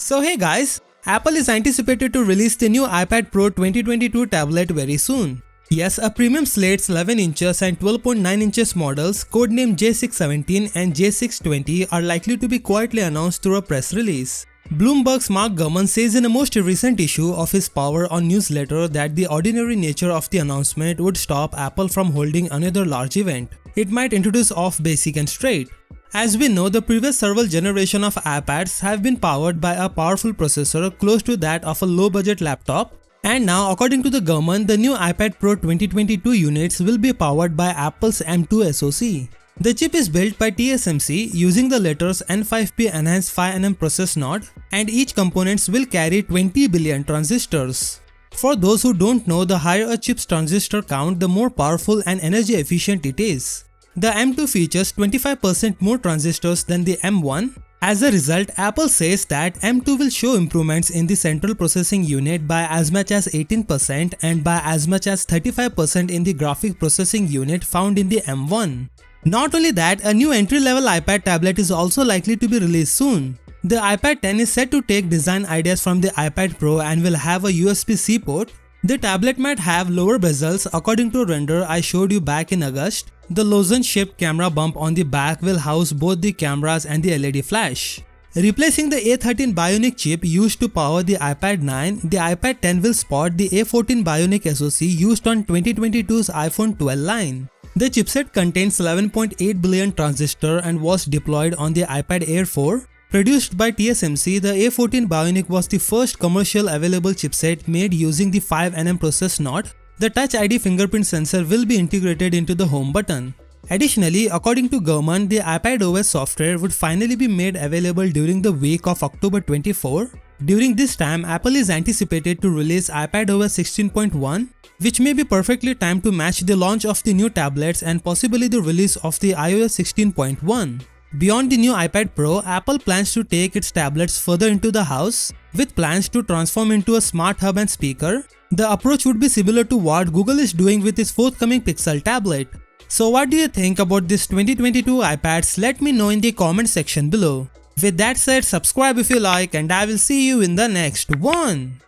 So hey guys, Apple is anticipated to release the new iPad Pro 2022 tablet very soon. Yes, a premium slate's 11 inches and 12.9 inches models codenamed J617 and J620 are likely to be quietly announced through a press release. Bloomberg's Mark Gurman says in a most recent issue of his Power On newsletter that the ordinary nature of the announcement would stop Apple from holding another large event. It might introduce off basic and straight. As we know, the previous several generations of iPads have been powered by a powerful processor close to that of a low-budget laptop, and now according to the Gurman, the new iPad Pro 2022 units will be powered by Apple's M2 SoC. The chip is built by TSMC using the latest N5P enhanced 5nm process node, and each components will carry 20 billion transistors. For those who don't know, the higher a chip's transistor count, the more powerful and energy efficient it is. The M2 features 25% more transistors than the M1. As a result, Apple says that M2 will show improvements in the central processing unit by as much as 18% and by as much as 35% in the graphic processing unit found in the M1. Not only that, a new entry-level iPad tablet is also likely to be released soon. The iPad 10 is set to take design ideas from the iPad Pro and will have a USB-C port. The tablet might have lower bezels according to a render I showed you back in August. The lozenge-shaped camera bump on the back will house both the cameras and the LED flash. Replacing the A13 Bionic chip used to power the iPad 9, the iPad 10 will spot the A14 Bionic SoC used on 2022's iPhone 12 line. The chipset contains 11.8 billion transistor and was deployed on the iPad Air 4. Produced by TSMC, the A14 Bionic was the first commercial available chipset made using the 5nm process node. The Touch ID fingerprint sensor will be integrated into the home button. Additionally, according to Gurman, the iPadOS software would finally be made available during the week of October 24. During this time, Apple is anticipated to release iPadOS 16.1, which may be perfectly timed to match the launch of the new tablets and possibly the release of the iOS 16.1. Beyond the new iPad Pro, Apple plans to take its tablets further into the house, with plans to transform into a smart hub and speaker. The approach would be similar to what Google is doing with its forthcoming Pixel tablet. So what do you think about this 2022 iPads? Let me know in the comment section below. With that said, subscribe if you like, and I will see you in the next one.